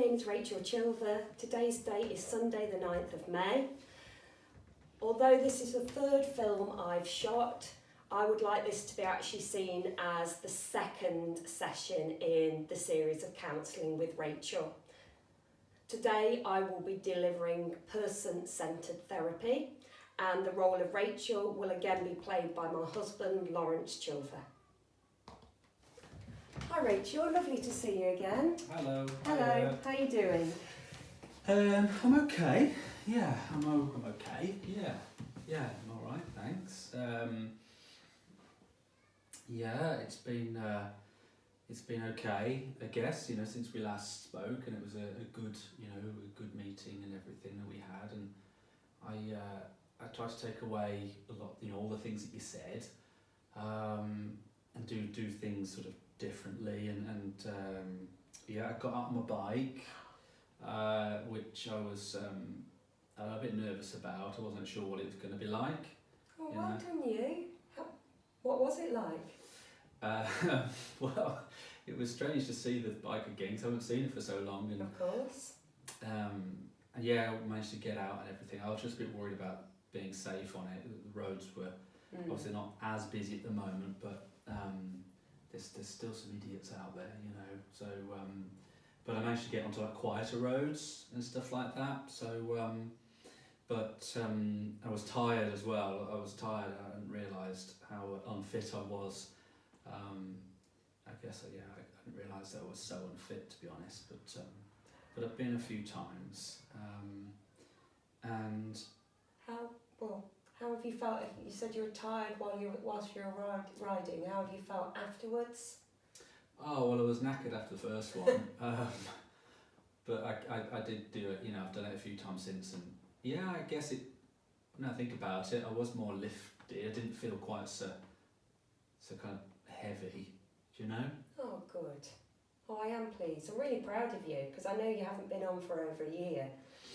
name's Rachel Chilver. Today's date is Sunday the 9th of May. Although this is the third film I've shot, I would like this to be actually seen as the second session in the series of counselling with Rachel. Today I will be delivering person-centred therapy, and the role of Rachel will again be played by my husband, Lawrence Chilver. Hi Rachel, lovely to see you again. Hello. Hello, how are you doing? I'm okay. Yeah, I'm okay. Yeah, I'm all right. Thanks. Yeah, it's been okay, I guess. Since we last spoke, and it was a good, a good meeting and everything that we had, and I tried to take away a lot, all the things that you said, and do things sort of differently, and I got out on my bike, which I was a bit nervous about. I wasn't sure what it was going to be like. Oh, well done you. What was it like? Well, it was strange to see the bike again because I haven't seen it for so long. And, of course. And yeah, I managed to get out and everything. I was just a bit worried about being safe on it. The roads were obviously not as busy at the moment, but there's still some idiots out there, So, but I managed to get onto like quieter roads and stuff like that. So, but I was tired as well. I hadn't realised how unfit I was. I guess I didn't realise that I was so unfit, to be honest. But I've been a few times, and how have you felt? You said you were tired whilst you were riding. How have you felt afterwards? Oh, well, I was knackered after the first one, but I did do it. I've done it a few times since, and yeah, I guess it. When I think about it, I was more lifted. I didn't feel quite so kind of heavy. Do you know? Oh, good. Oh, I am pleased. I'm really proud of you because I know you haven't been on for over a year,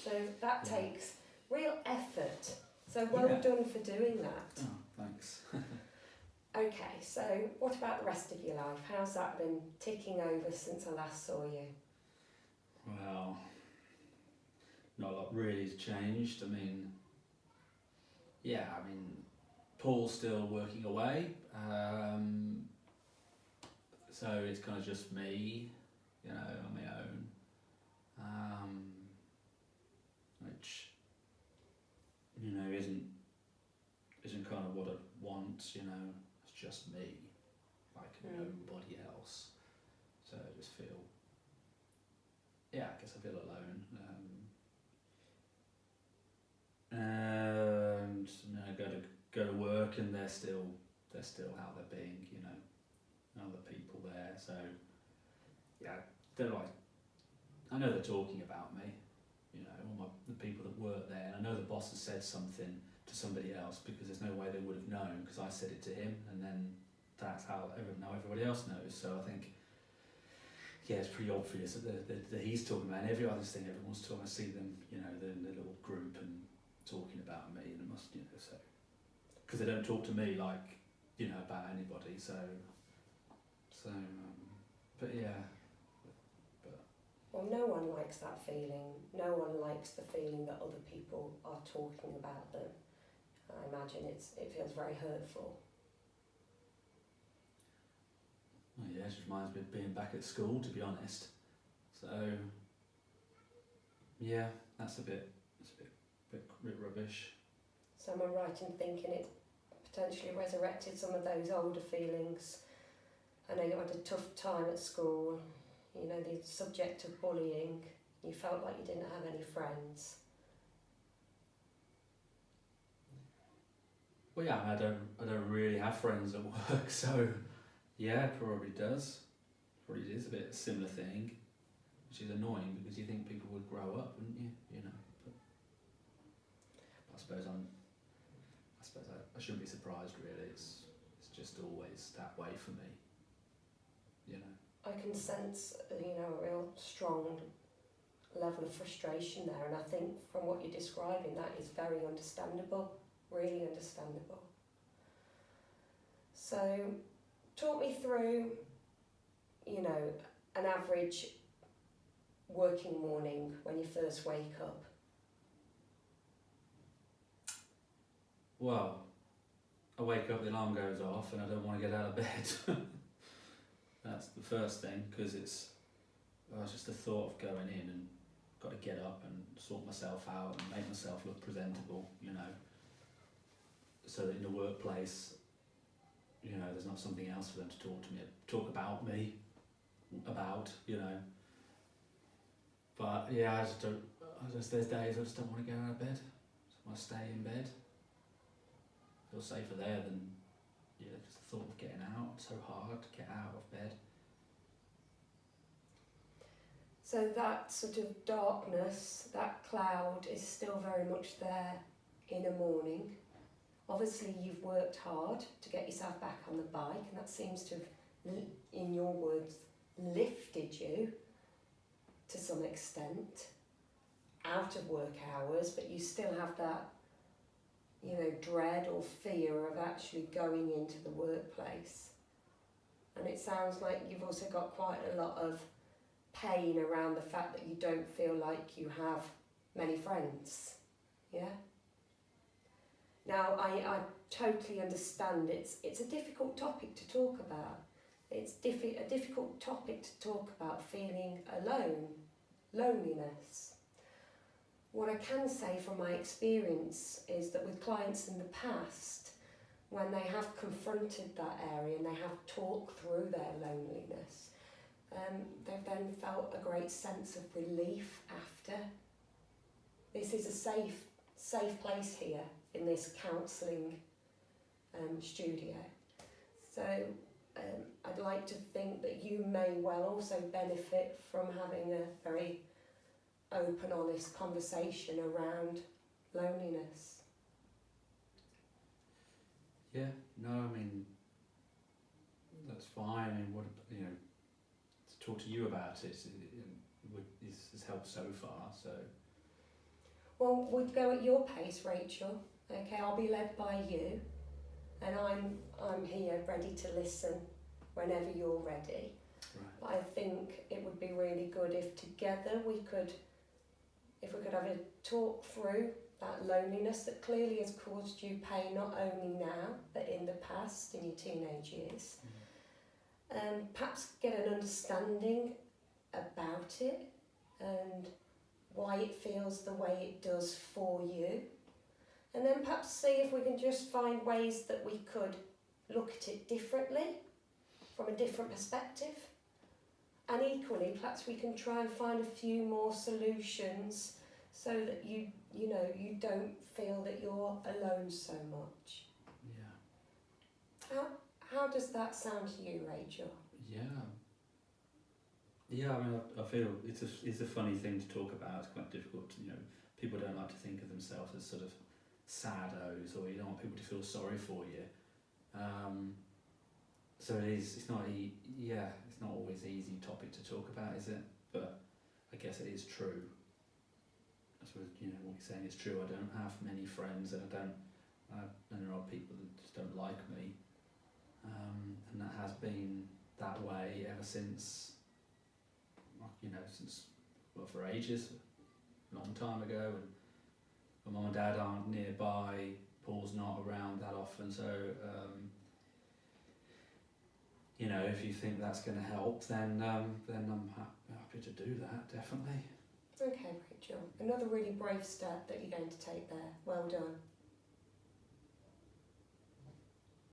so that takes real effort. So well done for doing that. Oh, thanks. Okay, so what about the rest of your life? How's that been ticking over since I last saw you? Well, not a lot really has changed. Paul's still working away, so it's kind of just me, on my own, which, isn't kind of what I want, it's just me, like nobody else, so I just feel, I guess I feel alone, and I go to work and they're still out there being, other people there, so they're like, I know they're talking about me, all the people that work there, and I know the boss has said something to somebody else because there's no way they would have known because I said it to him, and then that's how now everybody else knows. So I think, it's pretty obvious that he's talking about, and everyone's talking. I see them, they're in the little group and talking about me, and it must, so because they don't talk to me like, about anybody. So, but yeah. Well, no one likes that feeling. No one likes the feeling that other people are talking about them. I imagine it feels very hurtful. Well, it just reminds me of being back at school, to be honest. So, yeah, that's a bit rubbish. So am I right in thinking it potentially resurrected some of those older feelings? I know you had a tough time at school, the subject of bullying, you felt like you didn't have any friends. Well, yeah, I don't really have friends at work, so yeah, it probably does. Probably is a bit similar thing, which is annoying because you think people would grow up, wouldn't you? But I suppose I shouldn't be surprised really. It's just always that way for me. I can sense, a real strong level of frustration there, and I think from what you're describing, that is very understandable, really understandable. So, talk me through, an average working morning when you first wake up? Well, I wake up, the alarm goes off, and I don't want to get out of bed. That's the first thing, because it's just the thought of going in and got to get up and sort myself out and make myself look presentable, you know, so that in the workplace, you know, there's not something else for them to talk about me, you know. But yeah, there's days I just don't want to get out of bed. I just want to stay in bed. Feel safer there than, yeah, just the thought of getting out. It's so hard to get out of bed. So that sort of darkness, that cloud is still very much there in the morning. Obviously you've worked hard to get yourself back on the bike, and that seems to have, in your words, lifted you to some extent out of work hours, but you still have that, you know, dread or fear of actually going into the workplace. And it sounds like you've also got quite a lot of pain around the fact that you don't feel like you have many friends. Yeah? Now, I totally understand it's a difficult topic to talk about. It's a difficult topic to talk about feeling alone, loneliness. What I can say from my experience is that with clients in the past, when they have confronted that area and they have talked through their loneliness, they've then felt a great sense of relief after. This is a safe place here in this counselling studio. So I'd like to think that you may well also benefit from having a very open, honest conversation around loneliness. Yeah, no, I mean, that's fine. I mean, what, you know, to talk to you about it has helped so far, so. Well, we'd go at your pace, Rachel. Okay, I'll be led by you, and I'm here ready to listen whenever you're ready. Right. But I think it would be really good if together we could have a talk through that loneliness that clearly has caused you pain, not only now, but in the past, in your teenage years. Perhaps get an understanding about it and why it feels the way it does for you. And then perhaps see if we can just find ways that we could look at it differently, from a different perspective. And equally, perhaps we can try and find a few more solutions so that you don't feel that you're alone so much. Yeah. How does that sound to you, Rachel? Yeah, I mean, I feel it's a funny thing to talk about. It's quite difficult to, you know, people don't like to think of themselves as sort of saddos, or you don't want people to feel sorry for you. So it's not always an easy topic to talk about, is it? But I guess it is true. I suppose, you know, what you're saying is true. I don't have many friends, and and there are people that just don't like me. And that has been that way ever since, you know, for ages, a long time ago. And my mum and dad aren't nearby, Paul's not around that often, so, you know, if you think that's going to help, then I'm happy to do that, definitely. Okay, Rachel. Another really brave step that you're going to take there. Well done.